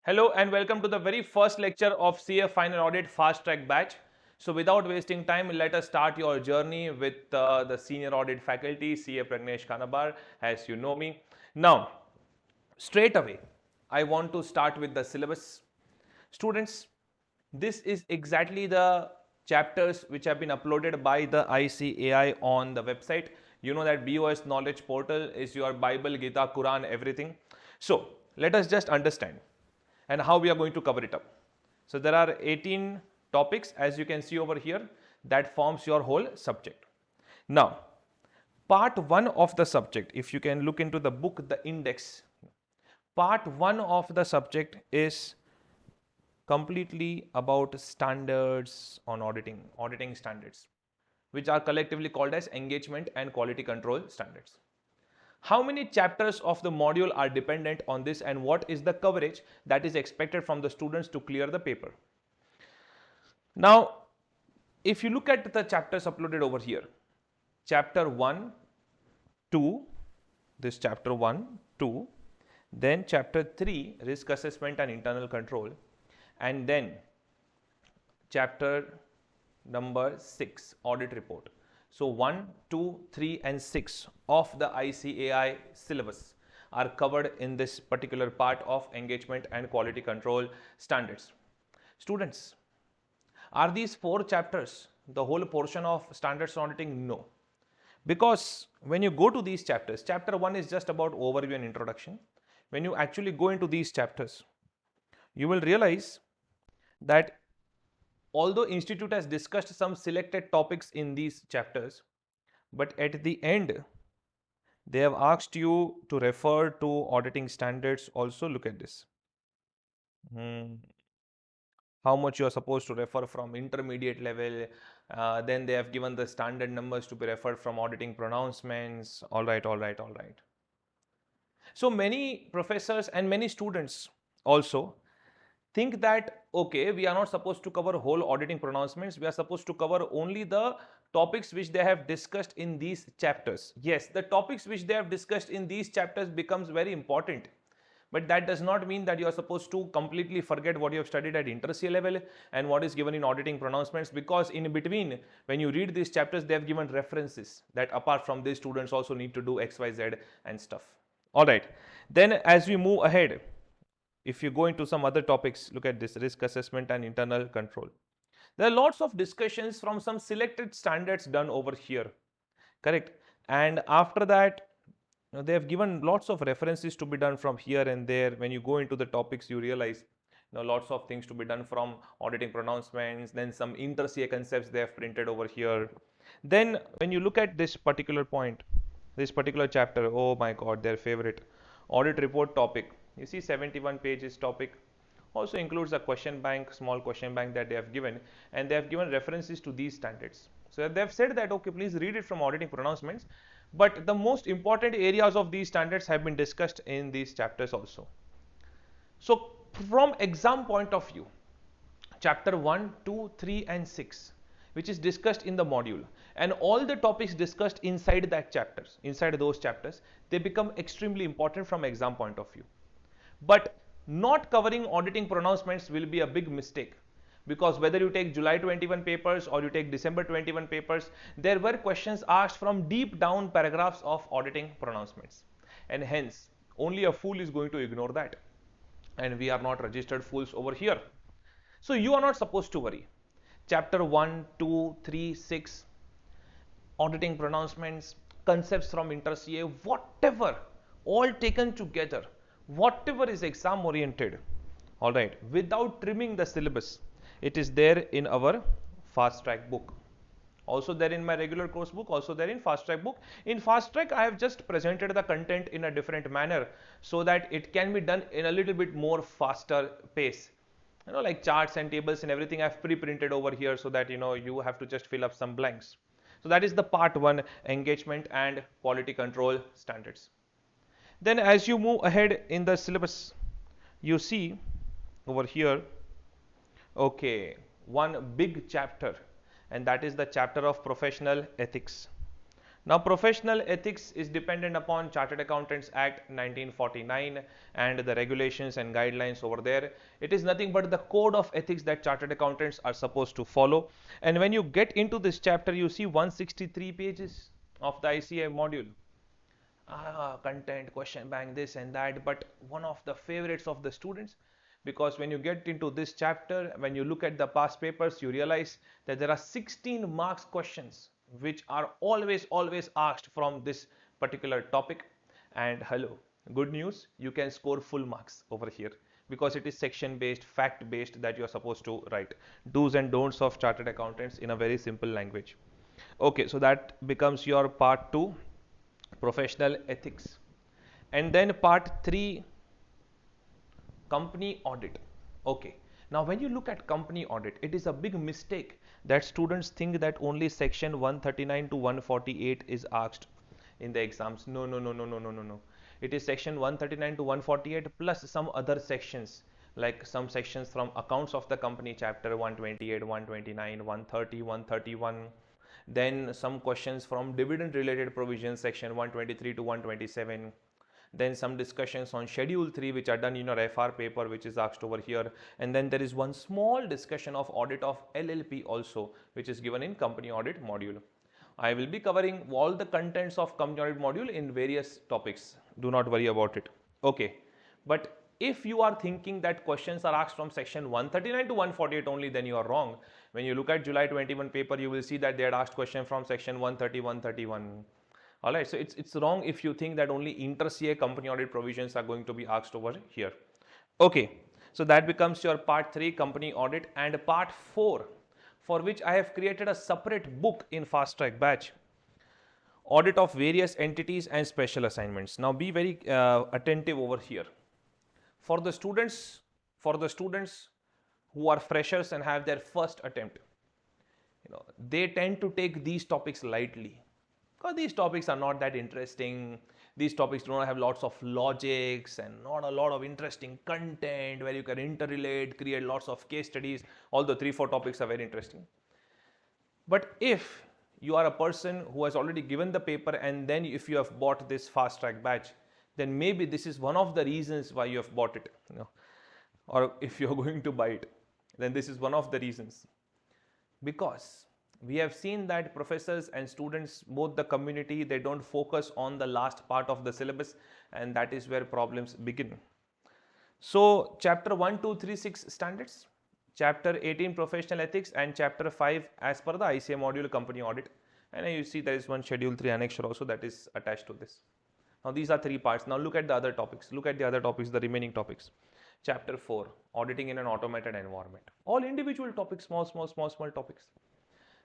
Hello and welcome to the very first lecture of CA Final Audit Fast Track Batch. So without wasting time, let us start your journey with the Senior Audit Faculty, CA Pragnesh Kanabar, as you know me. Now, straight away, I want to start with the syllabus. Students, this is exactly the chapters which have been uploaded by the ICAI on the website. You know that BOS Knowledge Portal is your Bible, Gita, Quran, everything. So, let us just understand and how we are going to cover it up. So there are 18 topics as you can see over here that forms your whole subject. Now, part 1 of the subject, if you can look into the book, the index, part 1 of the subject is completely about standards on auditing standards, which are collectively called as engagement and quality control standards. How many chapters of the module are dependent on this and what is the coverage that is expected from the students to clear the paper? Now, if you look at the chapters uploaded over here, chapter 1, 2, this chapter 1, 2, then chapter 3, risk assessment and internal control, and then chapter number 6, audit report. So 1, 2, 3 and 6 of the ICAI syllabus are covered in this particular part of engagement and quality control standards. Students, are these 4 chapters the whole portion of standards auditing? No. Because when you go to these chapters, chapter 1 is just about overview and introduction. When you actually go into these chapters, you will realize that although institute has discussed some selected topics in these chapters, but at the end they have asked you to refer to auditing standards. Also look at this, how much you are supposed to refer from intermediate level. Then they have given the standard numbers to be referred from auditing pronouncements. All right. So many professors and many students also think that, okay, we are not supposed to cover whole auditing pronouncements. We are supposed to cover only the topics which they have discussed in these chapters. Yes, the topics which they have discussed in these chapters becomes very important. But that does not mean that you are supposed to completely forget what you have studied at inter-CA level and what is given in auditing pronouncements, because in between, when you read these chapters, they have given references that apart from this, students also need to do X, Y, Z and stuff. All right. Then as we move ahead, if you go into some other topics, look at this, risk assessment and internal control. There are lots of discussions from some selected standards done over here, correct? And after that, they have given lots of references to be done from here and there. When you go into the topics, you realize lots of things to be done from auditing pronouncements, then some inter-CA concepts they have printed over here. Then when you look at this particular point, this particular chapter, oh my god, their favorite audit report topic, you see 71 pages topic, also includes a question bank, small question bank that they have given, and they have given references to these standards. So they have said that, okay, please read it from auditing pronouncements, but the most important areas of these standards have been discussed in these chapters also. So from exam point of view, chapter 1, 2, 3 and 6, which is discussed in the module, and all the topics discussed inside that chapters, inside those chapters, they become extremely important from exam point of view. But not covering auditing pronouncements will be a big mistake, because whether you take July 21 papers or you take December 21 papers, there were questions asked from deep down paragraphs of auditing pronouncements, and hence only a fool is going to ignore that, and we are not registered fools over here. So you are not supposed to worry. Chapter 1, 2, 3, 6, auditing pronouncements, concepts from inter-CA, whatever, all taken together, whatever is exam oriented, all right, without trimming the syllabus, it is there in our fast track book, also there in my regular course book, also there in fast track book. In fast track, I have just presented the content in a different manner so that it can be done in a little bit more faster pace, like charts and tables and everything I've pre-printed over here, so that you have to just fill up some blanks. So that is the part 1, engagement and quality control standards. Then as you move ahead in the syllabus, you see over here, okay, one big chapter, and that is the chapter of professional ethics. Now, professional ethics is dependent upon Chartered Accountants Act 1949 and the regulations and guidelines over there. It is nothing but the code of ethics that chartered accountants are supposed to follow. And when you get into this chapter, you see 163 pages of the ICA module. Content, question bank, this and that, but one of the favorites of the students, because when you get into this chapter, when you look at the past papers, you realize that there are 16 marks questions which are always asked from this particular topic. And hello, good news, you can score full marks over here because it is section based, fact based, that you are supposed to write do's and don'ts of chartered accountants in a very simple language. Okay, so that becomes your part 2, professional ethics. And then part 3, company audit. Okay, now when you look at company audit, it is a big mistake that students think that only section 139 to 148 is asked in the exams. No, no, no, no, no, no, no, no. It is section 139 to 148 plus some other sections, like some sections from accounts of the company, chapter 128, 129, 130, 131. Then some questions from dividend related provisions, section 123 to 127. Then some discussions on schedule 3 which are done in your FR paper, which is asked over here. And then there is one small discussion of audit of LLP also, which is given in company audit module. I will be covering all the contents of company audit module in various topics. Do not worry about it. Okay, but if you are thinking that questions are asked from section 139 to 148 only, then you are wrong. When you look at July 21 paper, you will see that they had asked question from section 130, 131. All right, so it's wrong if you think that only inter-CA company audit provisions are going to be asked over here. Okay, so that becomes your part 3, company audit. And part 4, for which I have created a separate book in fast track batch, audit of various entities and special assignments. Now be very attentive over here. For the students who are freshers and have their first attempt, they tend to take these topics lightly because these topics are not that interesting. These topics do not have lots of logics and not a lot of interesting content where you can interrelate, create lots of case studies, although 3-4 topics are very interesting. But if you are a person who has already given the paper and then if you have bought this fast track batch, then maybe this is one of the reasons why you have bought it, or if you're going to buy it, then this is one of the reasons. Because we have seen that professors and students, both the community, they don't focus on the last part of the syllabus, and that is where problems begin. So chapter 1, 2, 3, 6 standards, chapter 18 professional ethics, and chapter 5 as per the ICA module company audit. And you see there is one schedule 3 annexure also that is attached to this. Now these are 3 parts. Now look at the other topics. Look at the other topics, the remaining topics. Chapter 4, auditing in an automated environment. All individual topics, small topics.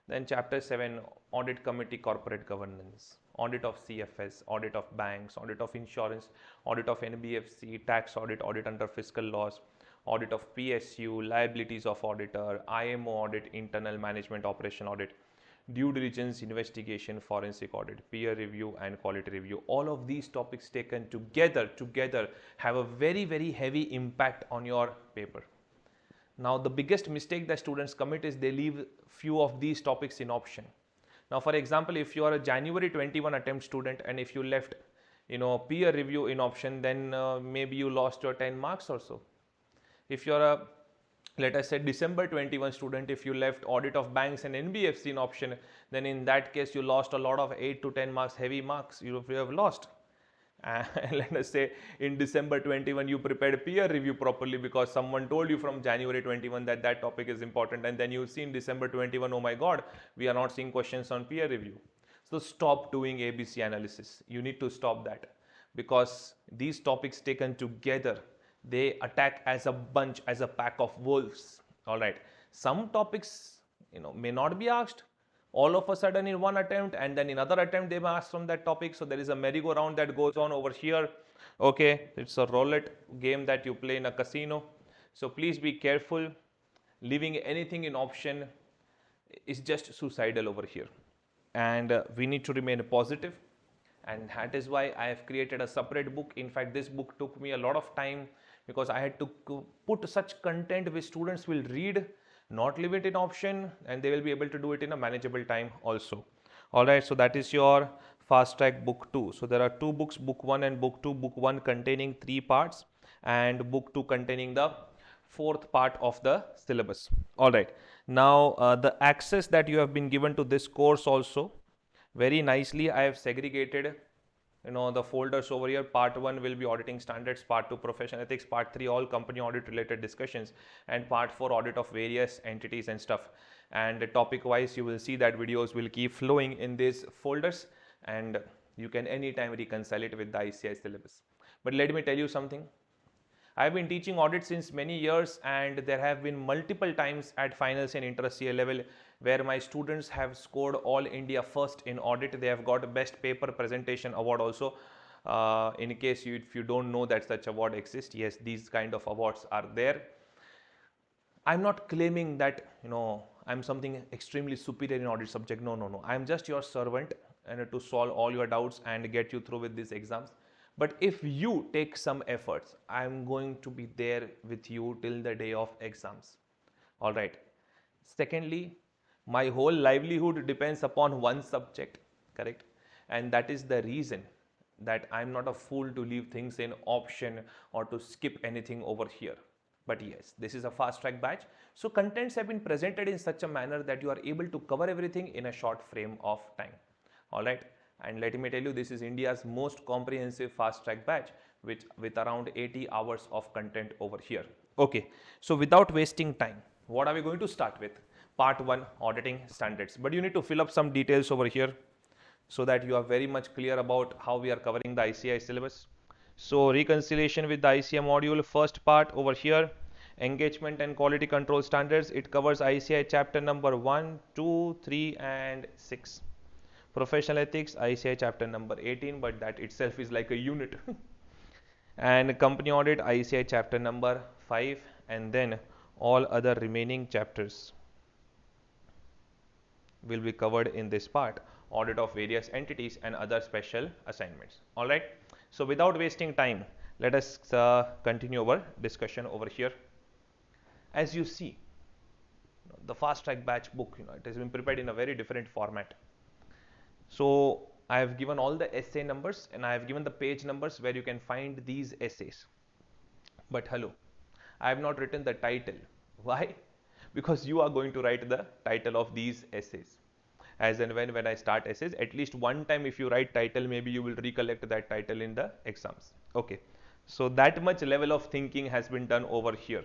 Then chapter 7, audit committee corporate governance, audit of CFS, audit of banks, audit of insurance, audit of NBFC, tax audit, audit under fiscal laws, audit of PSU, liabilities of auditor, IMO audit, internal management operation audit, due diligence, investigation, forensic audit, peer review and quality review. All of these topics taken together have a very heavy impact on your paper. Now the biggest mistake that students commit is they leave few of these topics in option. Now for example, if you are a January 21 attempt student and if you left peer review in option, then maybe you lost your 10 marks or so. If you are a, let us say, December 21 student, if you left audit of banks and NBFC in option, then in that case you lost a lot of 8 to 10 marks, heavy marks you have lost. And let us say in December 21 you prepared peer review properly because someone told you from January 21 that that topic is important, and then you see in December 21, oh my god, we are not seeing questions on peer review. So stop doing ABC analysis. You need to stop that, because these topics taken together, they attack as a bunch, as a pack of wolves. All right, some topics may not be asked all of a sudden in one attempt, and then in another attempt they may ask from that topic. So there is a merry-go-round that goes on over here. Okay, it's a roulette game that you play in a casino. So please be careful. Leaving anything in option is just suicidal over here, and we need to remain positive. And that is why I have created a separate book. In fact, this book took me a lot of time because I had to put such content which students will read, not leave it in option, and they will be able to do it in a manageable time also. All right, so that is your Fast Track Book 2. So there are two books, Book 1 and Book 2. Book 1 containing 3 parts and Book 2 containing the fourth part of the syllabus. All right. Now the access that you have been given to this course also, very nicely I have segregated the folders over here. Part 1 will be auditing standards, part 2 professional ethics, part 3 all company audit related discussions, and part 4 audit of various entities and stuff. And topic wise you will see that videos will keep flowing in these folders, and you can anytime reconcile it with the ICAI syllabus. But let me tell you something. I have been teaching audit since many years, and there have been multiple times at finals and inter-CA level where my students have scored all India first in audit. They have got best paper presentation award also. In case if you don't know that such award exists, yes, these kind of awards are there. I'm not claiming that I'm something extremely superior in audit subject. No. I'm just your servant and to solve all your doubts and get you through with these exams. But if you take some efforts, I'm going to be there with you till the day of exams. All right. Secondly, my whole livelihood depends upon one subject, correct? And that is the reason that I'm not a fool to leave things in option or to skip anything over here. But yes, this is a fast track batch. So contents have been presented in such a manner that you are able to cover everything in a short frame of time. All right. And let me tell you, this is India's most comprehensive fast track batch with around 80 hours of content over here. Okay. So without wasting time, what are we going to start with? Part 1, auditing standards. But you need to fill up some details over here so that you are very much clear about how we are covering the ICAI syllabus. So reconciliation with the ICAI module, first part over here, engagement and quality control standards. It covers ICAI chapter number 1, 2, 3 and 6. Professional ethics, ICAI chapter number 18, but that itself is like a unit. And company audit, ICAI chapter number 5, and then all other remaining chapters will be covered in this part, audit of various entities and other special assignments. All right. So without wasting time, let us continue our discussion over here. As you see, the fast track batch book, it has been prepared in a very different format. So I have given all the essay numbers and I have given the page numbers where you can find these essays. But hello, I have not written the title. Why? Because you are going to write the title of these essays. As and when I start essays, at least one time if you write title, maybe you will recollect that title in the exams. Okay. So that much level of thinking has been done over here.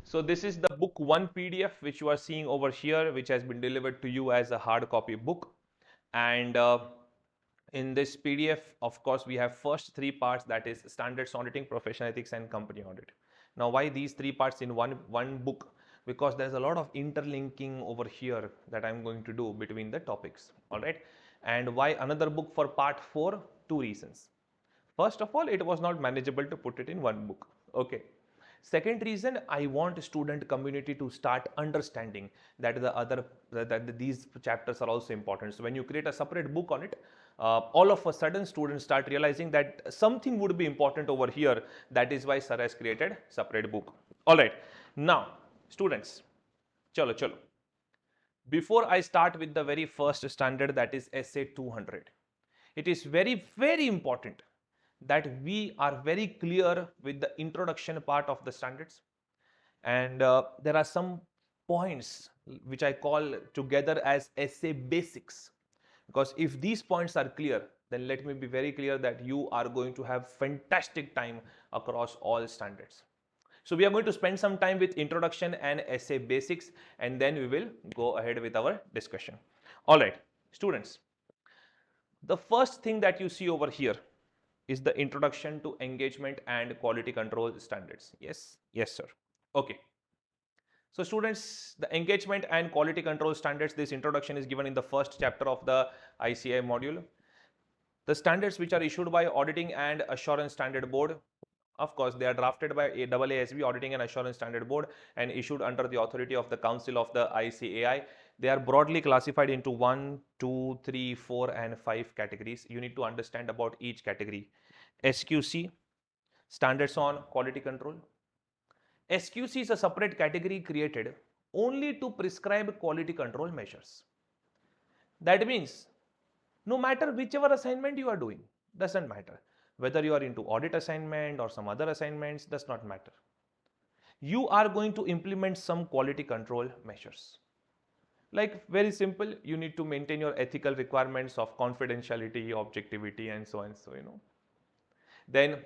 So this is the book 1 PDF which you are seeing over here, which has been delivered to you as a hard copy book. And in this PDF, of course, we have first 3 parts, that is standards auditing, professional ethics and company audit. Now, why these 3 parts in one book? Because there's a lot of interlinking over here that I'm going to do between the topics. All right. And why another book for part 4? 2 reasons. First of all, it was not manageable to put it in one book. Okay. Second reason, I want student community to start understanding that these chapters are also important. So when you create a separate book on it, all of a sudden students start realizing that something would be important over here. That is why sir has created separate book. All right. Now, students, chalo. Before I start with the very first standard, that is essay 200, it is very, very important that we are very clear with the introduction part of the standards, and there are some points which I call together as essay basics, because if these points are clear, then let me be very clear that you are going to have fantastic time across all standards. So we are going to spend some time with introduction and essay basics, and then we will go ahead with our discussion. All right, students, the first thing that you see over here is the introduction to engagement and quality control standards. Yes, sir. Okay. So students, the engagement and quality control standards, this introduction is given in the first chapter of the ICAI module. The standards which are issued by Auditing and Assurance Standard Board, of course, they are drafted by AASB, Auditing and Assurance Standard Board, and issued under the authority of the Council of the ICAI. They are broadly classified into 1, 2, 3, 4 and 5 categories. You need to understand about each category. SQC, Standards on Quality Control. SQC is a separate category created only to prescribe quality control measures. That means No matter whichever assignment you are doing, doesn't matter. Whether you are into audit assignment or some other assignments, does not matter. You are going to implement some quality control measures. Like very simple, you need to maintain your ethical requirements of confidentiality, objectivity, and so and so. Then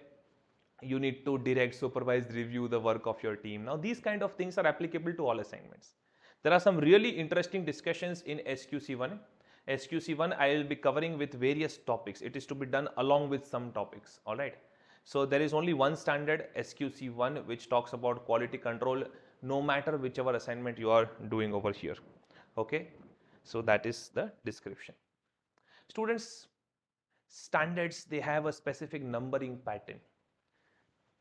you need to direct, supervise, review the work of your team. Now these kind of things are applicable to all assignments. There are some really interesting discussions in SQC1. SQC1 I will be covering with various topics. It is to be done along with some topics. All right. So there is only one standard, SQC1, which talks about quality control no matter whichever assignment you are doing over here. Okay. So that is the description. Students, standards, they have a specific numbering pattern.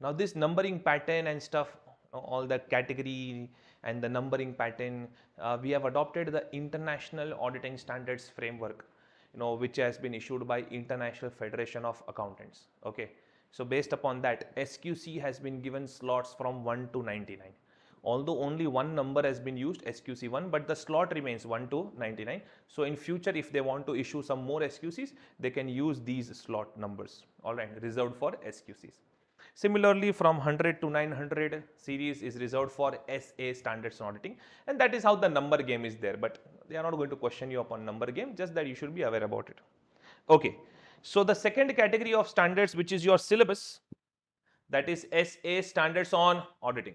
Now this numbering pattern and stuff, all the category and the numbering pattern, we have adopted the International Auditing Standards Framework, which has been issued by International Federation of Accountants. Okay, so based upon that, SQC has been given slots from 1 to 99. Although only one number has been used, SQC1, but the slot remains 1 to 99. So in future, if they want to issue some more SQCs, they can use these slot numbers, all right, reserved for SQCs. Similarly, from 100 to 900 series is reserved for SA standards on auditing, and that is how the number game is there. But they are not going to question you upon number game, just that you should be aware about it. Okay, so the second category of standards, which is your syllabus, that is SA standards on auditing.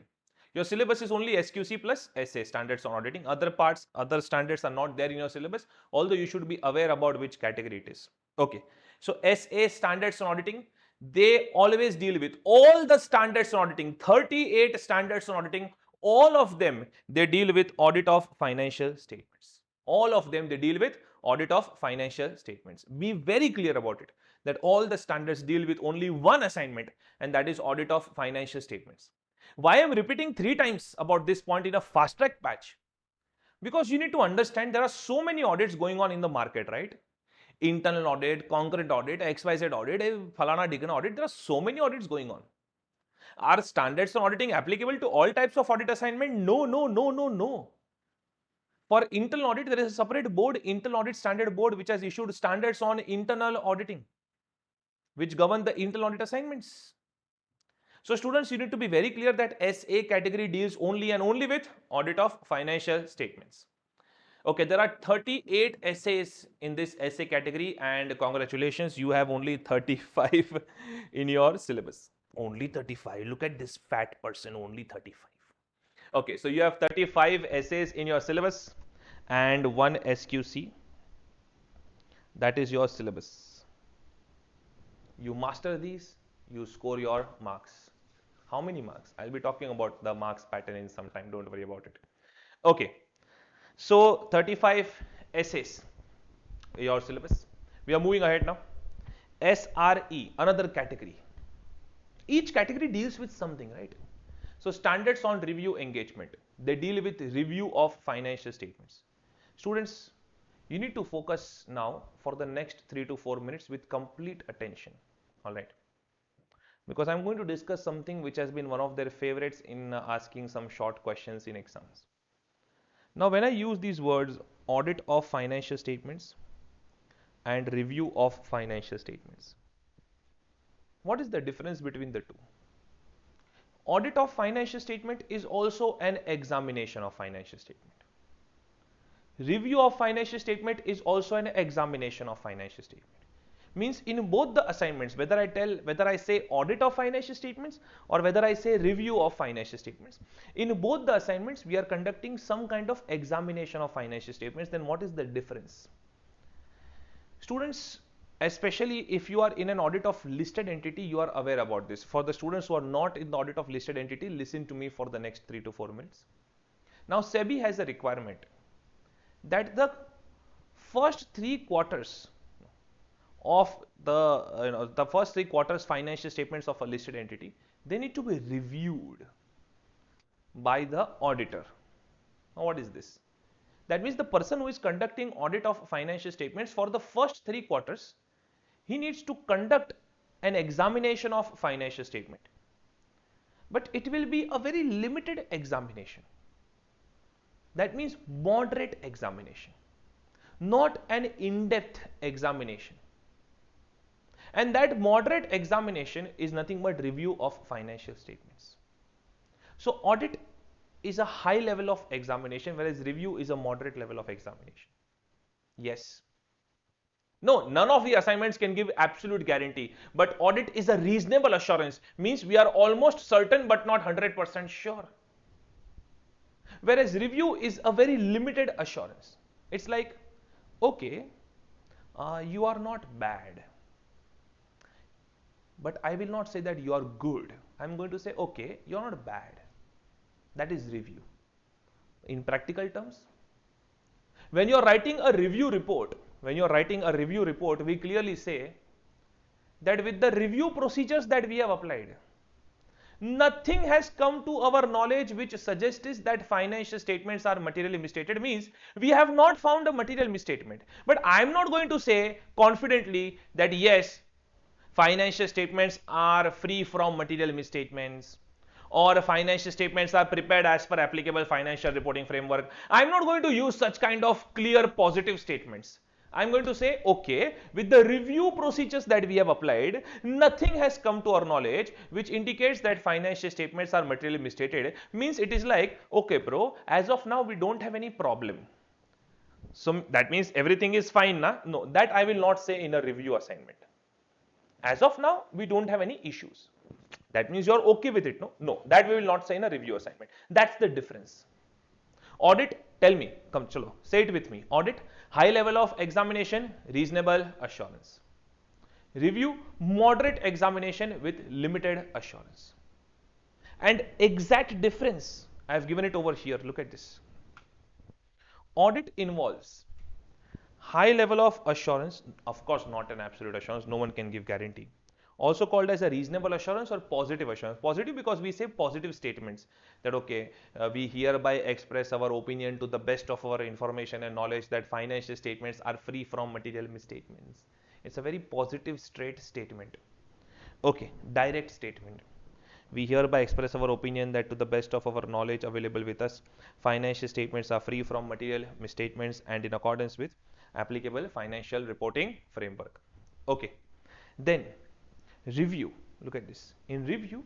Your syllabus is only SQC plus SA standards on auditing. Other parts, other standards are not there in your syllabus, although you should be aware about which category it is. Okay, so SA standards on auditing, they always deal with all the standards on auditing, 38 standards on auditing, all of them, they deal with audit of financial statements. All of them, they deal with audit of financial statements. Be very clear about it, that all the standards deal with only one assignment, and that is audit of financial statements. Why I am repeating 3 times about this point in a fast track batch? Because you need to understand there are so many audits going on in the market, right? Internal audit, concurrent audit, XYZ audit, Falana Digna audit. There are so many audits going on. Are standards on auditing applicable to all types of audit assignment? No, no, no, no, no. For internal audit, there is a separate board, Internal Audit Standard Board, which has issued standards on internal auditing, which govern the internal audit assignments. So students, you need to be very clear that SA category deals only and only with audit of financial statements. Okay, there are 38 essays in this essay category, and congratulations, you have only 35 in your syllabus. Only 35. Look at this fat person, only 35. Okay, so you have 35 essays in your syllabus and one SQC. That is your syllabus. You master these, you score your marks. How many marks? I'll be talking about the marks pattern in some time, don't worry about it. Okay, so 35 essays, your syllabus. We are moving ahead now. SRE, another category. Each category deals with something, right? So standards on review engagement, they deal with review of financial statements. Students, you need to focus now for the next 3 to 4 minutes with complete attention, all right? Because I'm going to discuss something which has been one of their favorites in asking some short questions in exams. Now, when I use these words, audit of financial statements and review of financial statements, what is the difference between the two? Audit of financial statement is also an examination of financial statement. Review of financial statement is also an examination of financial statement. Means in both the assignments, whether I say audit of financial statements or whether I say review of financial statements, in both the assignments we are conducting some kind of examination of financial statements. Then what is the difference? Students, especially if you are in an audit of listed entity, you are aware about this. For the students who are not in the audit of listed entity, listen to me for the next 3 to 4 minutes. Now SEBI has a requirement that the first 3 quarters of the first 3 quarters financial statements of a listed entity, they need to be reviewed by the auditor. Now what is this? That means the person who is conducting audit of financial statements for the first 3 quarters, he needs to conduct an examination of financial statement, but it will be a very limited examination. That means moderate examination. not an in-depth examination. And that moderate examination is nothing but review of financial statements. So audit is a high level of examination, whereas review is a moderate level of examination. Yes. No, none of the assignments can give absolute guarantee, but audit is a reasonable assurance, means we are almost certain but not 100% sure. Whereas review is a very limited assurance. It's like, okay, you are not bad, but I will not say that you are good. I'm going to say, okay, you're not bad. That is review. In practical terms, when you're writing a review report, we clearly say that with the review procedures that we have applied, nothing has come to our knowledge which suggests that financial statements are materially misstated. Means we have not found a material misstatement. But I am not going to say confidently that yes, financial statements are free from material misstatements, or financial statements are prepared as per applicable financial reporting framework. I am not going to use such kind of clear positive statements. I'm going to say, okay, with the review procedures that we have applied, nothing has come to our knowledge which indicates that financial statements are materially misstated. Means it is like, okay, bro, as of now, we don't have any problem. So that means everything is fine, na? No, that I will not say in a review assignment. As of now, we don't have any issues. That means you're okay with it, no? No, that we will not say in a review assignment. That's the difference. Audit, tell me, come, chalo, say it with me. Audit, high level of examination, reasonable assurance. Review, moderate examination with limited assurance. And exact difference, I have given it over here. Look at this. Audit involves high level of assurance, of course, not an absolute assurance, no one can give guarantee. Also called as a reasonable assurance or positive assurance. Positive because we say positive statements that okay, we hereby express our opinion to the best of our information and knowledge that financial statements are free from material misstatements. It's a very positive, straight statement. Okay, direct statement. We hereby express our opinion that to the best of our knowledge available with us, financial statements are free from material misstatements and in accordance with applicable financial reporting framework. Okay, then review. Look at this. In review,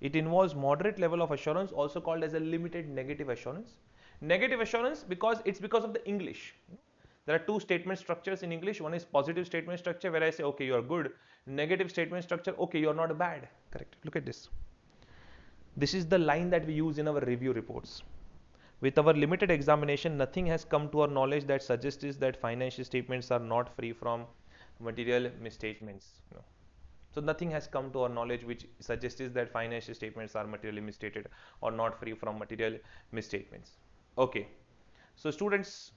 it involves moderate level of assurance, also called as a limited negative assurance. Negative assurance because it's because of the English. There are two statement structures in English. One is positive statement structure where I say, okay, you're good. Negative statement structure, okay, you're not bad. Correct. Look at this. This is the line that we use in our review reports. With our limited examination, nothing has come to our knowledge that suggests that financial statements are not free from material misstatements. No. So nothing has come to our knowledge which suggests that financial statements are materially misstated or not free from material misstatements. Okay. So students,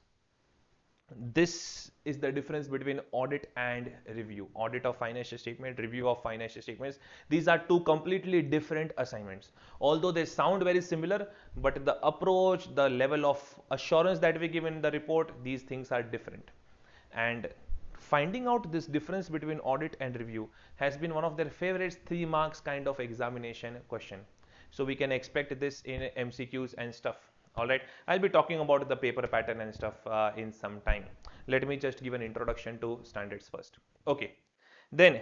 this is the difference between audit and review. Audit of financial statement, review of financial statements. These are two completely different assignments. Although they sound very similar, but the approach, the level of assurance that we give in the report, these things are different. And finding out this difference between audit and review has been one of their favorite 3 marks kind of examination question. So we can expect this in MCQs and stuff. All right, I'll be talking about the paper pattern and stuff in some time. Let me just give an introduction to standards first. Okay, then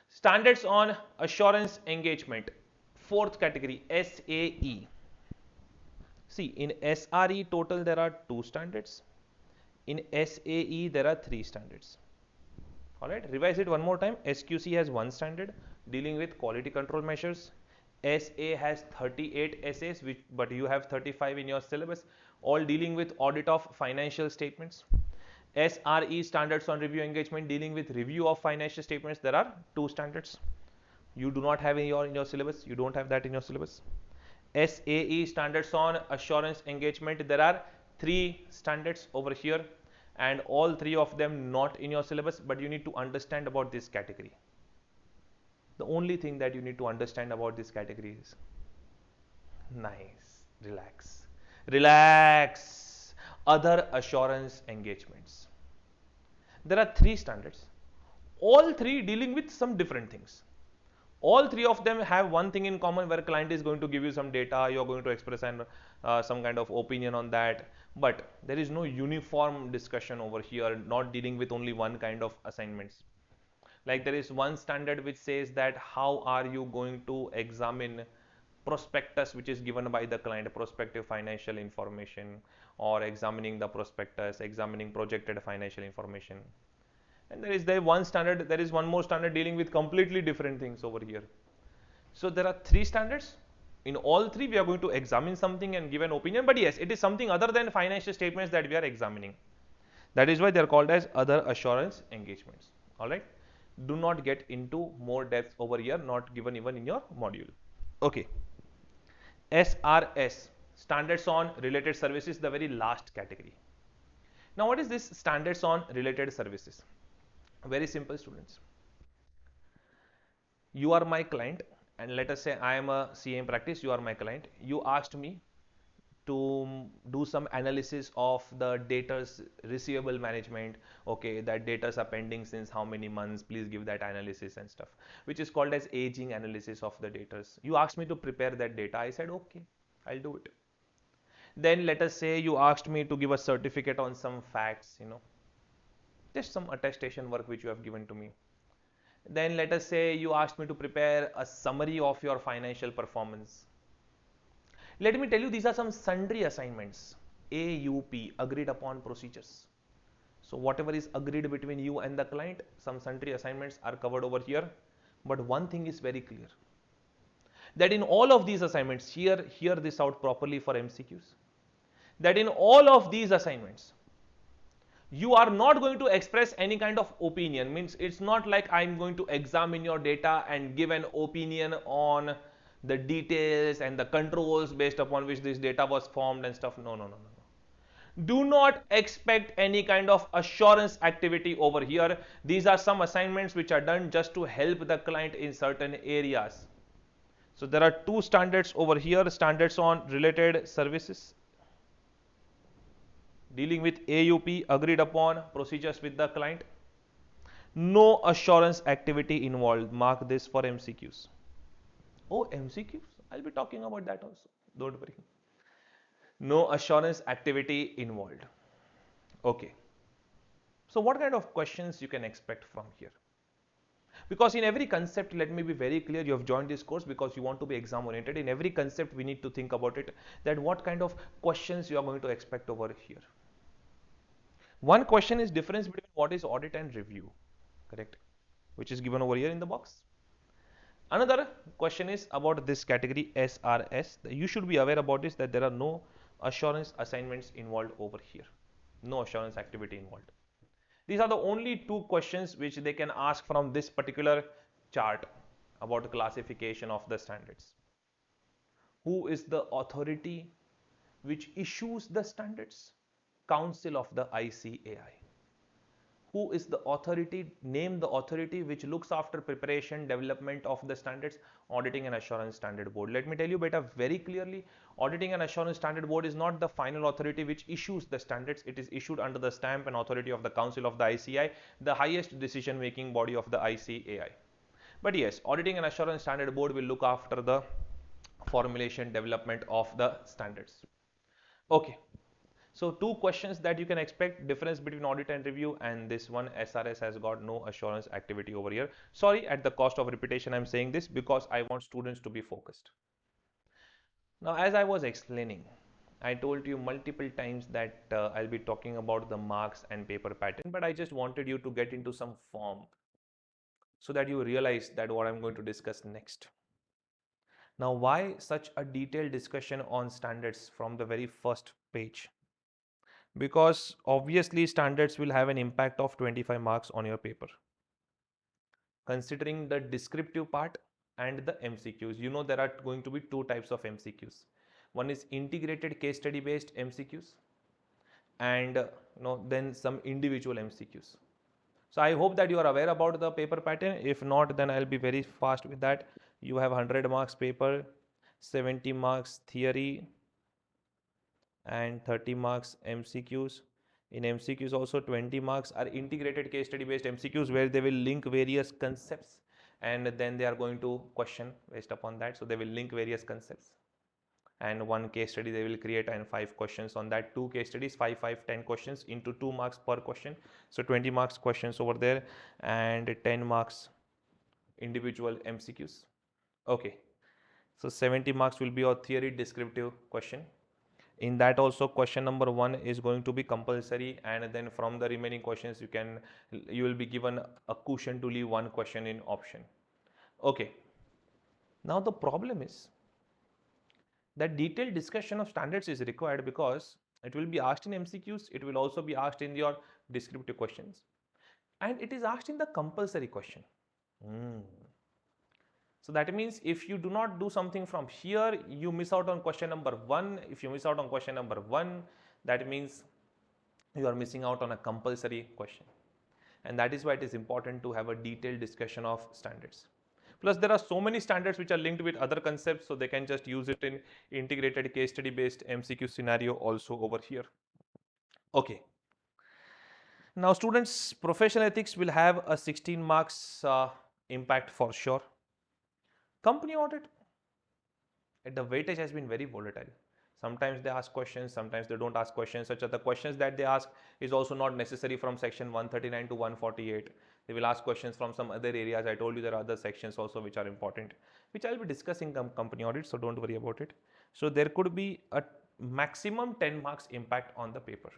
standards on assurance engagement, 4th category, SAE. See, in SRE total there are 2 standards. In SAE there are 3 standards. All right, revise it one more time. SQC has 1 standard dealing with quality control measures. SA has 38 essays, but you have 35 in your syllabus, all dealing with audit of financial statements. SRE, standards on review engagement, dealing with review of financial statements. There are 2 standards. You do not have in your syllabus. You don't have that in your syllabus. SAE, standards on assurance engagement. There are 3 standards over here, and all 3 of them not in your syllabus, but you need to understand about this category. The only thing that you need to understand about this category is nice, relax, other assurance engagements. There are 3 standards, all 3 dealing with some different things. All three of them have one thing in common, where client is going to give you some data, you're going to express some kind of opinion on that, but there is no uniform discussion over here, not dealing with only one kind of assignments. Like there is one standard which says that how are you going to examine prospectus which is given by the client, prospective financial information, or examining the prospectus, examining projected financial information. And there is one more standard dealing with completely different things over here. So there are three standards. In all three, we are going to examine something and give an opinion. But yes, it is something other than financial statements that we are examining. That is why they are called as other assurance engagements. All right. Do not get into more depth over here, not given even in your module. Okay. SRS, standards on related services, the very last category. Now, what is this standards on related services? Very simple, students. You are my client, and let us say I am a CA in practice, you are my client. You asked me to do some analysis of the debtors receivable management. Okay, that debtors are pending since how many months, please give that analysis and stuff, which is called as aging analysis of the debtors. You asked me to prepare that data. I said okay, I'll do it. Then let us say you asked me to give a certificate on some facts, just some attestation work which you have given to me. Then let us say you asked me to prepare a summary of your financial performance. Let me tell you, these are some sundry assignments. AUP, agreed upon procedures. So whatever is agreed between you and the client, some sundry assignments are covered over here. But one thing is very clear, that in all of these assignments, hear this out properly for MCQs, that in all of these assignments, you are not going to express any kind of opinion. Means it's not like I'm going to examine your data and give an opinion on the details and the controls based upon which this data was formed and stuff. No, no, no, no. Do not expect any kind of assurance activity over here. These are some assignments which are done just to help the client in certain areas. So there are two standards over here, standards on related services, dealing with AUP, agreed upon procedures with the client. No assurance activity involved. Mark this for MCQs. Oh, MCQs? I'll be talking about that also. Don't worry. No assurance activity involved. Okay. So what kind of questions you can expect from here? Because in every concept, let me be very clear, you have joined this course because you want to be exam oriented. In every concept, we need to think about it, that what kind of questions you are going to expect over here. One question is difference between what is audit and review, correct? Which is given over here in the box. Another question is about this category SRS. You should be aware about this, that there are no assurance assignments involved over here. No assurance activity involved. These are the only two questions which they can ask from this particular chart about classification of the standards. Who is the authority which issues the standards? Council of the ICAI. Who is the authority? Name the authority which looks after preparation, development of the standards. Auditing and Assurance Standard Board. Let me tell you better very clearly, Auditing and Assurance Standard Board is not the final authority which issues the standards. It is issued under the stamp and authority of the Council of the ICAI, the highest decision making body of the ICAI. But yes, Auditing and Assurance Standard Board will look after the formulation, development of the standards. Okay. So two questions that you can expect, difference between audit and review, and this one SRS has got no assurance activity over here. Sorry, at the cost of repetition, I'm saying this because I want students to be focused. Now, as I was explaining, I told you multiple times that I'll be talking about the marks and paper pattern, but I just wanted you to get into some form so that you realize that what I'm going to discuss next. Now, why such a detailed discussion on standards from the very first page? Because obviously standards will have an impact of 25 marks on your paper, considering the descriptive part and the MCQs. You know, there are going to be two types of MCQs. One is integrated case study based MCQs, and then some individual MCQs. So I hope that you are aware about the paper pattern. If not, then I'll be very fast with that. You have 100 marks paper, 70 marks theory, and 30 marks MCQs. In MCQs also 20 marks are integrated case study based MCQs, where they will link various concepts and then they are going to question based upon that. So they will link various concepts, and one case study they will create and 5 questions on that. 2 case studies, 10 questions into 2 marks per question, so 20 marks questions over there, and 10 marks individual MCQs. Okay, so 70 marks will be your theory descriptive question. In that also, question number 1 is going to be compulsory, and then from the remaining questions you will be given a cushion to leave one question in option. Okay, now the problem is that detailed discussion of standards is required because it will be asked in MCQs, it will also be asked in your descriptive questions, and it is asked in the compulsory question. So that means if you do not do something from here, you miss out on question number 1. If you miss out on question number 1, that means you are missing out on a compulsory question. And that is why it is important to have a detailed discussion of standards. Plus, there are so many standards which are linked with other concepts, so they can just use it in integrated case study based MCQ scenario also over here. Okay. Now, students, professional ethics will have a 16 marks impact for sure. Company audit, the weightage has been very volatile. Sometimes they ask questions, sometimes they don't ask questions. Such that the questions that they ask is also not necessary from section 139 to 148. They will ask questions from some other areas. I told you there are other sections also which are important, which I'll be discussing company audit, so don't worry about it. So there could be a maximum 10 marks impact on the paper.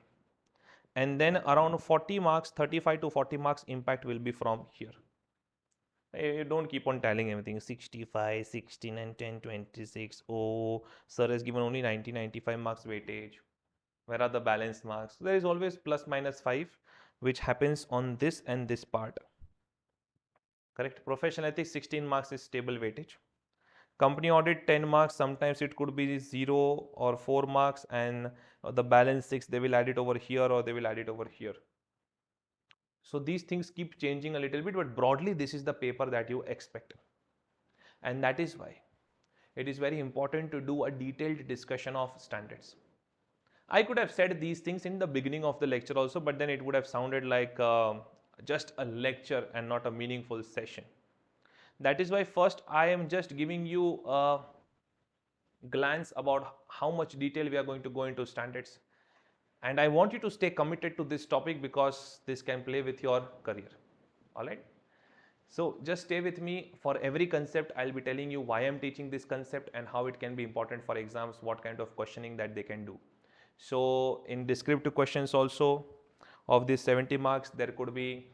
And then around 40 marks, 35 to 40 marks impact will be from here. Don't keep on telling everything 65, 16 and 10, 26. Oh, sir has given only 90, 95 marks weightage. Where are the balanced marks? There is always plus minus 5 which happens on this and this part. Correct? Professional ethics 16 marks is stable weightage. Company audit 10 marks, sometimes it could be 0 or 4 marks, and the balance 6 they will add it over here or they will add it over here. So these things keep changing a little bit, but broadly this is the paper that you expect. And that is why it is very important to do a detailed discussion of standards. I could have said these things in the beginning of the lecture also, but then it would have sounded like just a lecture and not a meaningful session. That is why first I am just giving you a glance about how much detail we are going to go into standards. And I want you to stay committed to this topic because this can play with your career. All right. So just stay with me. For every concept, I'll be telling you why I'm teaching this concept and how it can be important for exams, what kind of questioning that they can do. So in descriptive questions also, of these 70 marks, there could be,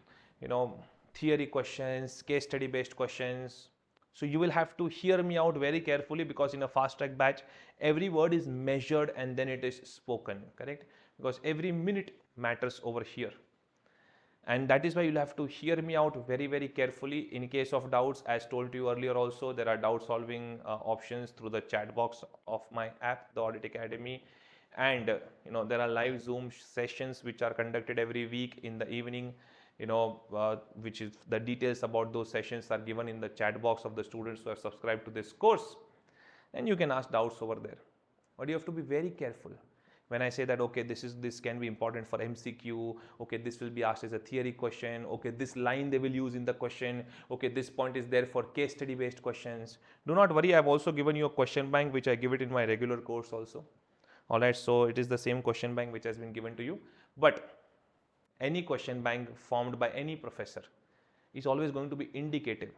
theory questions, case study based questions. So you will have to hear me out very carefully because in a fast track batch, every word is measured and then it is spoken, correct? Because every minute matters over here. And that is why you'll have to hear me out very, very carefully. In case of doubts, as told to you earlier also, there are doubt solving options through the chat box of my app, the Audit Academy. And there are live Zoom sessions which are conducted every week in the evening, which is the details about those sessions are given in the chat box of the students who are subscribed to this course. And you can ask doubts over there. But you have to be very careful. When I say that, okay, this can be important for MCQ, okay, this will be asked as a theory question, okay, this line they will use in the question, okay, this point is there for case study based questions. Do not worry, I've also given you a question bank which I give it in my regular course also. Alright, so it is the same question bank which has been given to you, but any question bank formed by any professor is always going to be indicative.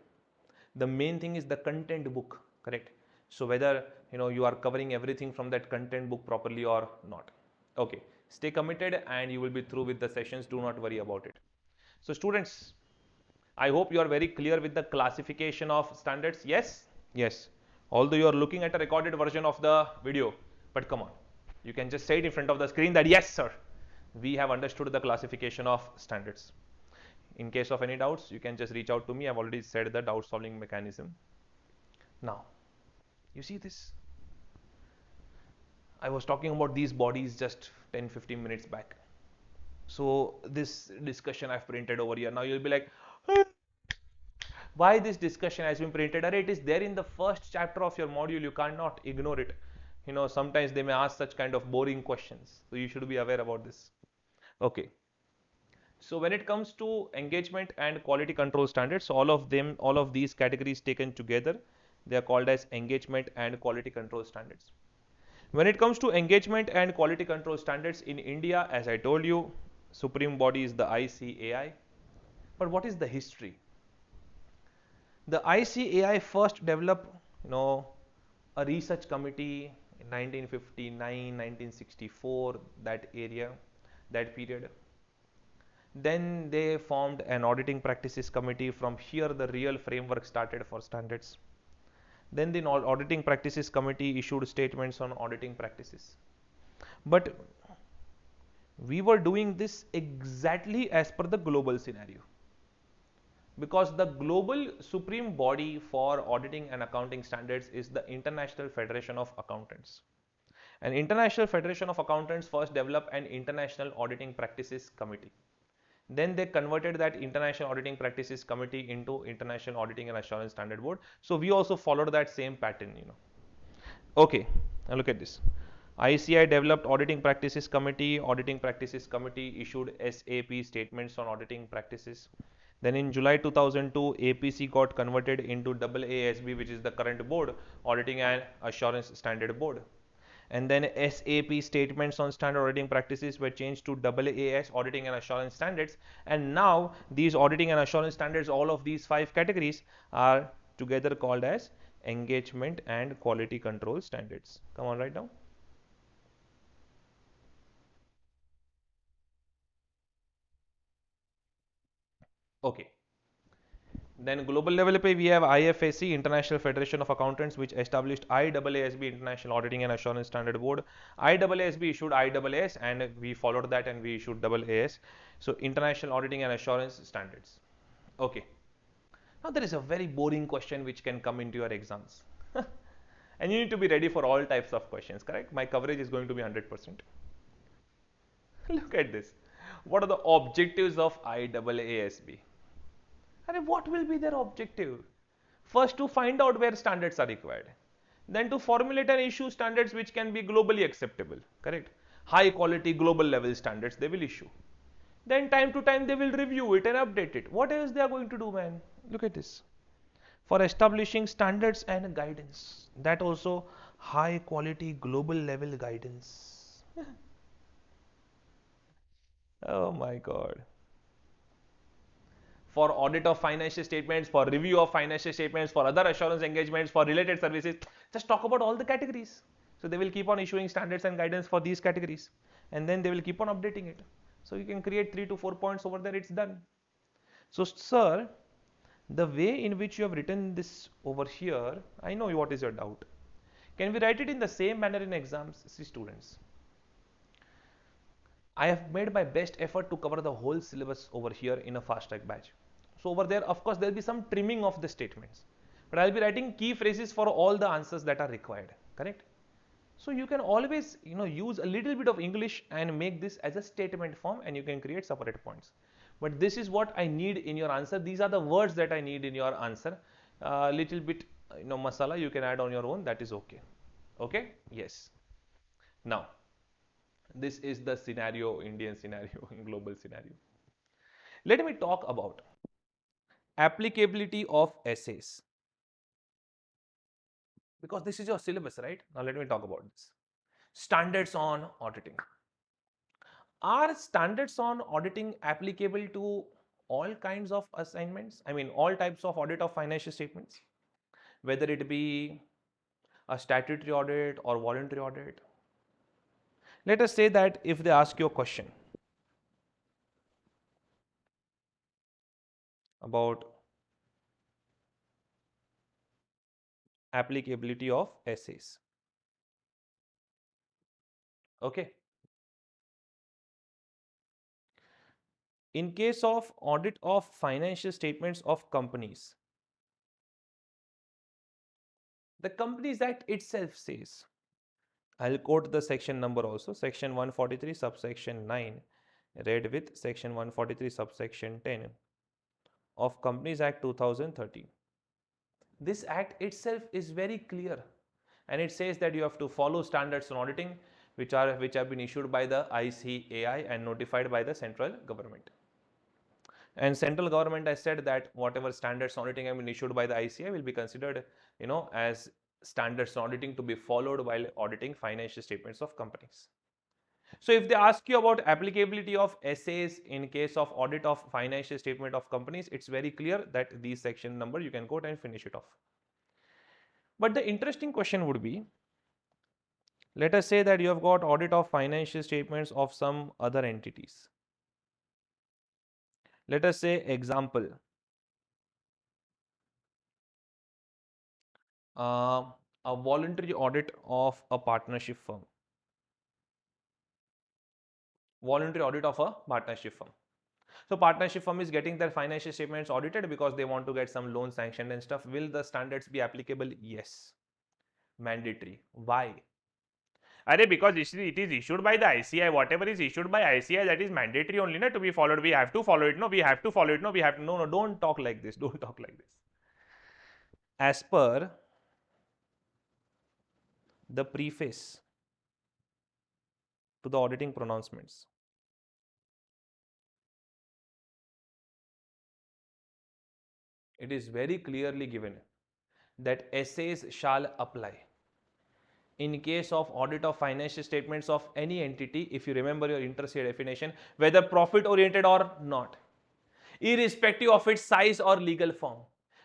The main thing is the content book, correct? So whether you are covering everything from that content book properly or not. Okay, stay committed and you will be through with the sessions. Do not worry about it. So students, I hope you are very clear with the classification of standards. Yes, yes. Although you are looking at a recorded version of the video, but come on, you can just say it in front of the screen that yes, sir, we have understood the classification of standards. In case of any doubts, you can just reach out to me. I've already said the doubt solving mechanism. Now, you see this? I was talking about these bodies just 10-15 minutes back. So this discussion I've printed over here. Now you'll be like, why this discussion has been printed? It is there in the first chapter of your module. You cannot ignore it. Sometimes they may ask such kind of boring questions. So you should be aware about this. Okay. So when it comes to engagement and quality control standards, all of them, all of these categories taken together, they are called as engagement and quality control standards. When it comes to engagement and quality control standards in India, as I told you, supreme body is the ICAI. But what is the history? The ICAI first developed, a research committee in 1959, 1964, that area, that period. Then they formed an auditing practices committee. From here, the real framework started for standards. Then the auditing practices committee issued statements on auditing practices. But we were doing this exactly as per the global scenario, because the global supreme body for auditing and accounting standards is the International Federation of Accountants. An International Federation of Accountants first developed an International Auditing Practices Committee. Then they converted that International Auditing Practices Committee into International Auditing and Assurance Standard Board. So we also followed that same pattern. Okay, now look at this. ICI developed Auditing Practices Committee. Auditing Practices Committee issued SAP, statements on auditing practices. Then in July 2002, APC got converted into AASB, which is the current board, Auditing and Assurance Standard Board. And then SAP, statements on standard auditing practices, were changed to AAS, Auditing and Assurance Standards. And now these auditing and assurance standards, all of these 5 categories, are together called as engagement and quality control standards. Come on, right now. Okay. Then global level pe we have IFSC, International Federation of Accountants, which established IAASB, International Auditing and Assurance Standard Board. IAASB issued IAAS, and we followed that and we issued AAS. So International Auditing and Assurance Standards. Okay. Now there is a very boring question which can come into your exams. And you need to be ready for all types of questions, correct? My coverage is going to be 100%. Look at this. What are the objectives of IAASB? And what will be their objective? First, to find out where standards are required. Then to formulate and issue standards which can be globally acceptable, correct? High quality global level standards they will issue. Then time to time they will review it and update it. What else they are going to do, man? Look at this. For establishing standards and guidance. That also high quality global level guidance. Oh my God. For audit of financial statements, for review of financial statements, for other assurance engagements, for related services. Just talk about all the categories. So they will keep on issuing standards and guidance for these categories, and then they will keep on updating it. So you can create 3 to 4 points over there, it's done. So sir, the way in which you have written this over here, I know what is your doubt. Can we write it in the same manner in exams? See students, I have made my best effort to cover the whole syllabus over here in a fast track batch. So over there, of course, there will be some trimming of the statements, but I'll be writing key phrases for all the answers that are required, correct? So you can always, use a little bit of English and make this as a statement form, and you can create separate points. But this is what I need in your answer. These are the words that I need in your answer. Little bit, masala you can add on your own. That is okay. Okay. Yes. Now, this is the scenario, Indian scenario, global scenario. Let me talk about applicability of essays, because this is your syllabus, right? Now let me talk about this. Standards on auditing. Are standards on auditing applicable to all kinds of assignments? I mean, all types of audit of financial statements, whether it be a statutory audit or voluntary audit. Let us say that if they ask you a question about applicability of essays. Okay. In case of audit of financial statements of companies, the Companies Act itself says, I'll quote the section number also, section 143 subsection 9 read with section 143 subsection 10 of Companies Act 2013. This act itself is very clear, and it says that you have to follow standards on auditing which have been issued by the ICAI and notified by the central government. And central government has said that whatever standards auditing have been issued by the ICAI will be considered, as standards auditing to be followed while auditing financial statements of companies. So if they ask you about applicability of essays in case of audit of financial statement of companies, it's very clear that these section number you can quote and finish it off. But the interesting question would be, let us say that you have got audit of financial statements of some other entities. Let us say example, uh, a voluntary audit of a partnership firm. Voluntary audit of a partnership firm. So partnership firm is getting their financial statements audited because they want to get some loan sanctioned and stuff. Will the standards be applicable? Yes. Mandatory. Why? Arey, because it is issued by the ICAI. Whatever is issued by ICAI, that is mandatory only to be followed. We have to follow it. No, we have to follow it. No, we have to. No, don't talk like this. Don't talk like this. As per the preface to the auditing pronouncements, it is very clearly given that essays shall apply in case of audit of financial statements of any entity, if you remember your interest definition, whether profit oriented or not, irrespective of its size or legal form.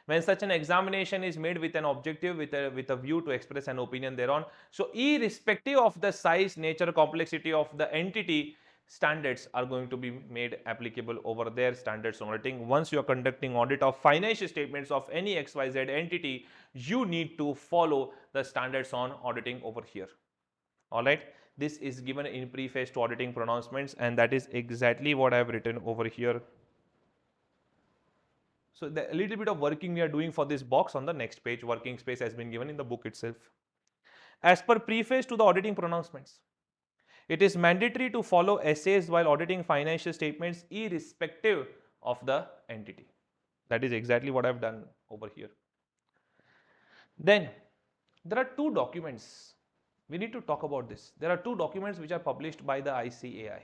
When such an examination is made with an objective, with a view to express an opinion thereon, so irrespective of the size, nature, complexity of the entity, standards are going to be made applicable over there. Standards auditing, once you are conducting audit of financial statements of any XYZ entity, you need to follow the standards on auditing over here. All right, this is given in preface to auditing pronouncements, and that is exactly what I have written over here. So a little bit of working we are doing for this box on the next page. Working space has been given in the book itself. As per preface to the auditing pronouncements, it is mandatory to follow essays while auditing financial statements irrespective of the entity. That is exactly what I have done over here. Then there are two documents. We need to talk about this. There are two documents which are published by the ICAI.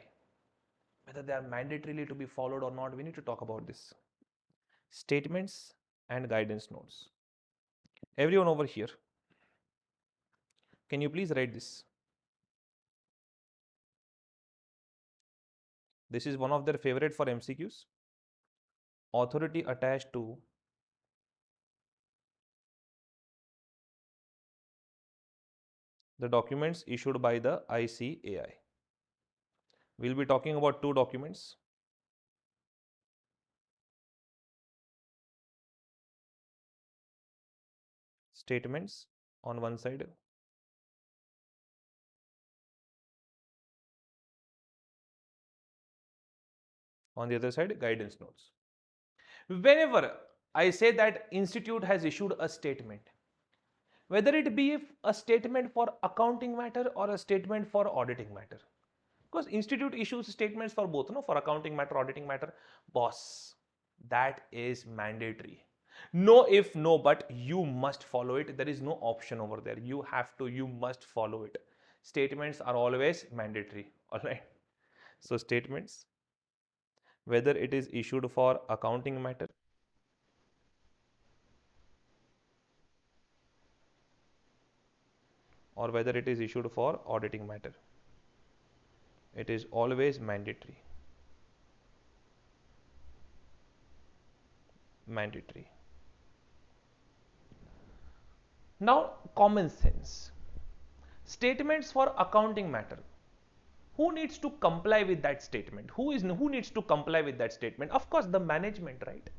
Whether they are mandatorily to be followed or not, we need to talk about this. Statements and guidance notes. Everyone over here, can you please write this? This is one of their favorite for MCQs. Authority attached to the documents issued by the ICAI. We'll be talking about two documents. Statements on one side, on the other side, guidance notes. Whenever I say that institute has issued a statement, whether it be a statement for accounting matter or a statement for auditing matter, because institute issues statements for both, no, for accounting matter, auditing matter, boss, that is mandatory. No if, no but, you must follow it. There is no option over there. You have to, you must follow it. Statements are always mandatory. All right. So statements, whether it is issued for accounting matter or whether it is issued for auditing matter, it is always mandatory. Mandatory. Now, common sense. Statements for accounting matter. Who needs to comply with that statement? Who needs to comply with that statement? Of course, the management, right?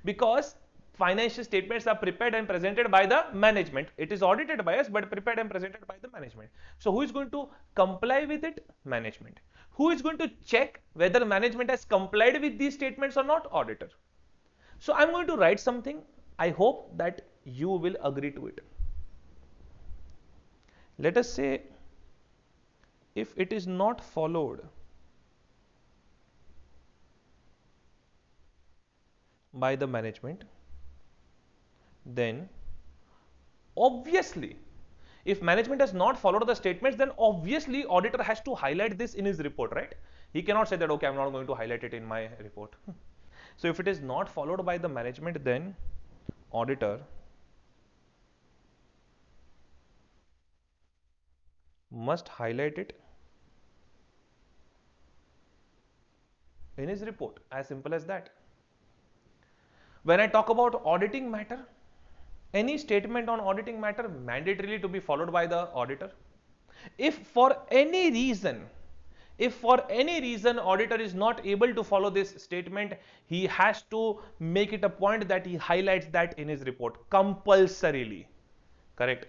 Because financial statements are prepared and presented by the management. It is audited by us, but prepared and presented by the management. So who is going to comply with it? Management. Who is going to check whether management has complied with these statements or not? Auditor. So I'm going to write something. I hope that you will agree to it. Let us say if it is not followed by the management, then obviously, if management has not followed the statements, then obviously auditor has to highlight this in his report, right? He cannot say that, okay, I'm not going to highlight it in my report. So if it is not followed by the management, then auditor must highlight it in his report. As simple as that. When I talk about auditing matter, any statement on auditing matter mandatorily to be followed by the auditor. If for any reason, auditor is not able to follow this statement, he has to make it a point that he highlights that in his report compulsorily. Correct?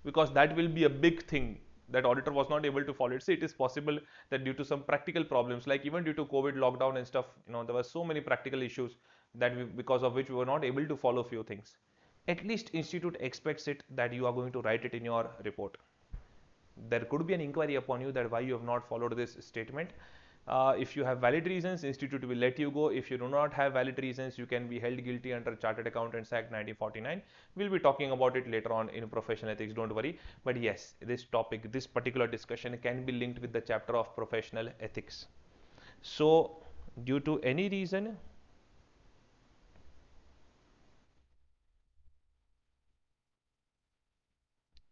Because that will be a big thing that auditor was not able to follow it. See, it is possible that due to some practical problems, like even due to COVID lockdown and stuff, there were so many practical issues that because of which we were not able to follow few things. At least institute expects it that you are going to write it in your report. There could be an inquiry upon you that why you have not followed this statement. If you have valid reasons, institute will let you go. If you do not have valid reasons, you can be held guilty under Chartered Accountants Act 1949. We'll be talking about it later on in professional ethics, don't worry. But yes, this topic, this particular discussion can be linked with the chapter of professional ethics. So due to any reason,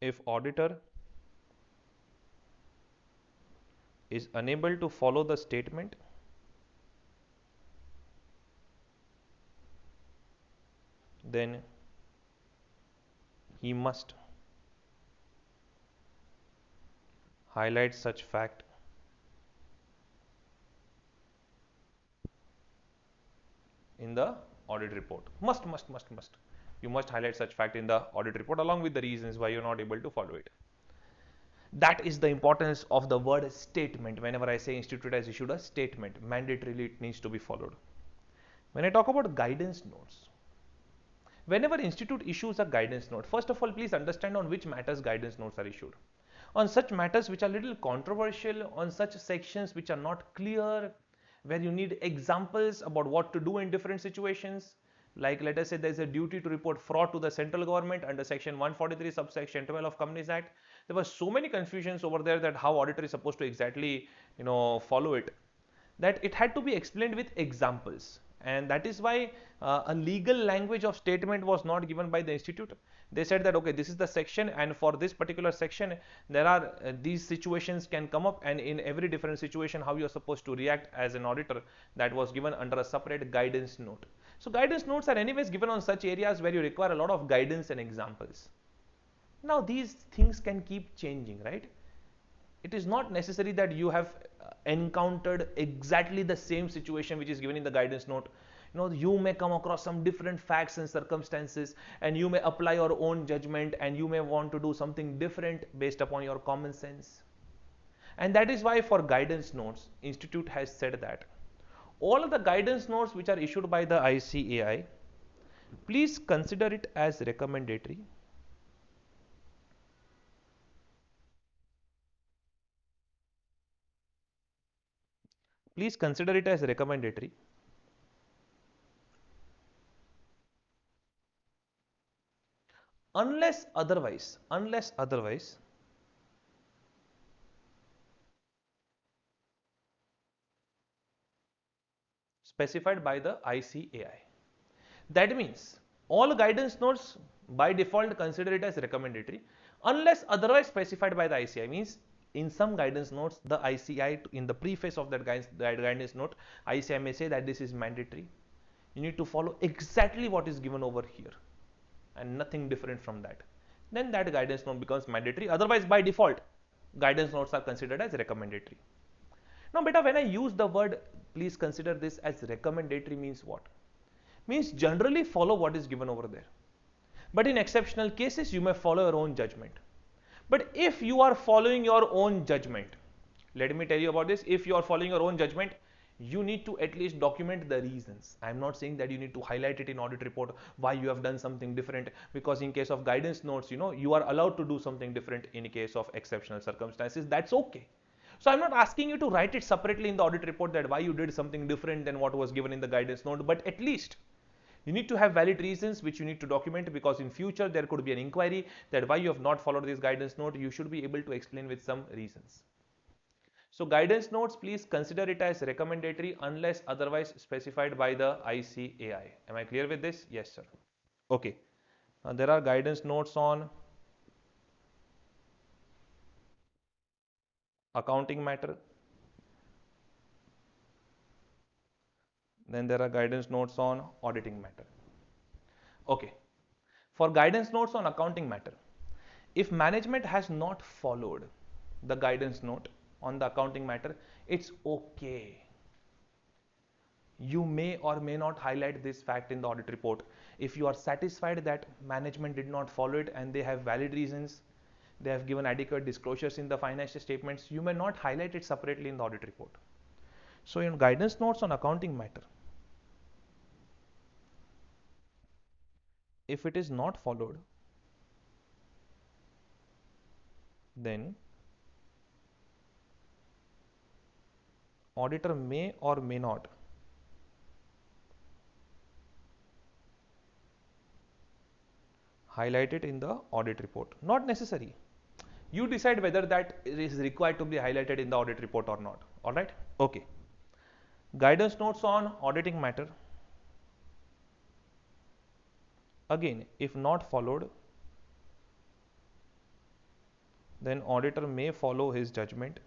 if auditor is unable to follow the statement, then he must highlight such fact in the audit report. Must. You must highlight such fact in the audit report along with the reasons why you're not able to follow it. That is the importance of the word statement. Whenever I say institute has issued a statement, mandatorily it needs to be followed. When I talk about guidance notes, whenever institute issues a guidance note, first of all, please understand on which matters guidance notes are issued. On such matters which are little controversial, on such sections which are not clear, where you need examples about what to do in different situations, like let us say there is a duty to report fraud to the central government under section 143 subsection 12 of Companies Act. There were so many confusions over there that how auditor is supposed to exactly follow it, that it had to be explained with examples. And that is why a legal language of statement was not given by the institute. They said that, okay, this is the section, and for this particular section there are these situations can come up, and in every different situation how you are supposed to react as an auditor, that was given under a separate guidance note. So guidance notes are anyways given on such areas where you require a lot of guidance and examples. Now these things can keep changing, right? It is not necessary that you have encountered exactly the same situation which is given in the guidance note. You may come across some different facts and circumstances, and you may apply your own judgment, and you may want to do something different based upon your common sense. And that is why for guidance notes, institute has said that all of the guidance notes which are issued by the ICAI, please consider it as recommendatory. Please consider it as recommendatory unless otherwise specified by the ICAI. That means all guidance notes by default consider it as recommendatory unless otherwise specified by the ICAI. Means in some guidance notes, the ICAI, in the preface of that guidance note, ICAI may say that this is mandatory. You need to follow exactly what is given over here and nothing different from that. Then that guidance note becomes mandatory. Otherwise, by default, guidance notes are considered as recommendatory. Now, beta, when I use the word please consider this as recommendatory means what? Means generally follow what is given over there. But in exceptional cases, you may follow your own judgment. But if you are following your own judgment, let me tell you about this. If you are following your own judgment, you need to at least document the reasons. I am not saying that you need to highlight it in audit report why you have done something different, because in case of guidance notes, you are allowed to do something different in case of exceptional circumstances. That's okay. So I'm not asking you to write it separately in the audit report that why you did something different than what was given in the guidance note, but at least you need to have valid reasons which you need to document, because in future there could be an inquiry that why you have not followed this guidance note. You should be able to explain with some reasons. So guidance notes, please consider it as recommendatory unless otherwise specified by the ICAI. Am I clear with this? Yes, sir. Okay. There are guidance notes on accounting matter. Then there are guidance notes on auditing matter. Okay. For guidance notes on accounting matter, if management has not followed the guidance note on the accounting matter, it's okay. You may or may not highlight this fact in the audit report. If you are satisfied that management did not follow it and they have valid reasons, they have given adequate disclosures in the financial statements, you may not highlight it separately in the audit report. So in guidance notes on accounting matter, if it is not followed, then auditor may or may not highlight it in the audit report. Not necessary. You decide whether that is required to be highlighted in the audit report or not. All right. Okay. Guidance notes on auditing matter. Again, if not followed, then auditor may follow his judgment.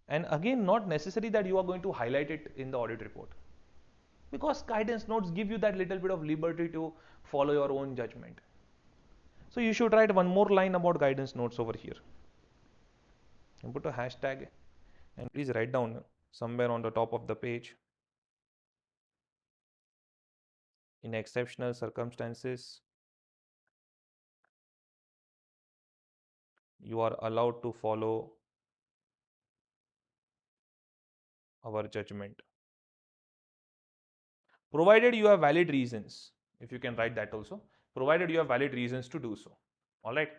And again, not necessary that you are going to highlight it in the audit report, because guidance notes give you that little bit of liberty to follow your own judgment. So you should write one more line about guidance notes over here and put a hashtag, and please write down somewhere on the top of the page, in exceptional circumstances, you are allowed to follow our judgment, provided you have valid reasons. If you can write that also, provided you have valid reasons to do so. All right.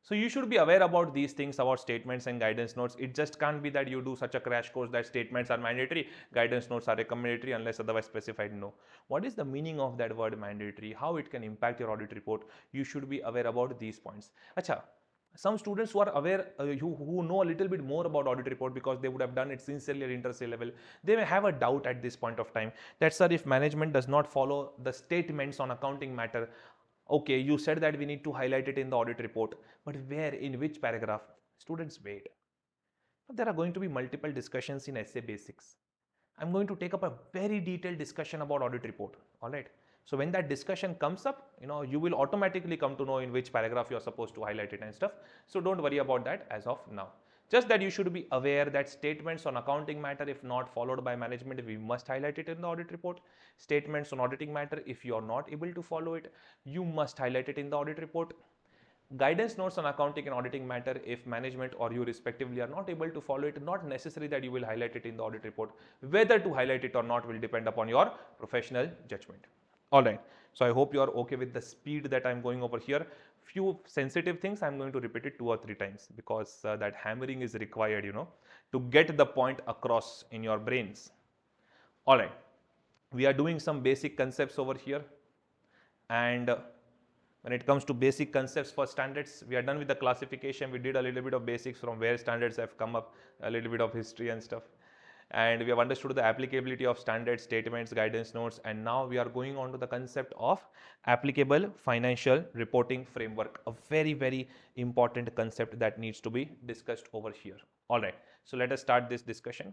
So you should be aware about these things about statements and guidance notes. It just can't be that you do such a crash course that statements are mandatory, guidance notes are recommendatory unless otherwise specified. No. What is the meaning of that word mandatory? How it can impact your audit report? You should be aware about these points. Acha, some students who are aware, who know a little bit more about audit report because they would have done it sincerely at inter-se level, they may have a doubt at this point of time that, sir, if management does not follow the statements on accounting matter, okay, you said that we need to highlight it in the audit report, but where, in which paragraph? Students, wait. There are going to be multiple discussions in essay basics. I'm going to take up a very detailed discussion about audit report. All right. So when that discussion comes up, you will automatically come to know in which paragraph you are supposed to highlight it and stuff. So don't worry about that as of now. Just that you should be aware that statements on accounting matter, if not followed by management, we must highlight it in the audit report. Statements on auditing matter, if you are not able to follow it, you must highlight it in the audit report. Guidance notes on accounting and auditing matter, if management or you respectively are not able to follow it, not necessary that you will highlight it in the audit report. Whether to highlight it or not will depend upon your professional judgment. All right. So I hope you are okay with the speed that I'm going over here. Few sensitive things I'm going to repeat it 2 or 3 times because that hammering is required, to get the point across in your brains. All right. We are doing some basic concepts over here, and when it comes to basic concepts for standards, we are done with the classification. We did a little bit of basics from where standards have come up, a little bit of history and stuff. And we have understood the applicability of standard statements, guidance notes, and now we are going on to the concept of applicable financial reporting framework, a very, very important concept that needs to be discussed over here. All right, so let us start this discussion.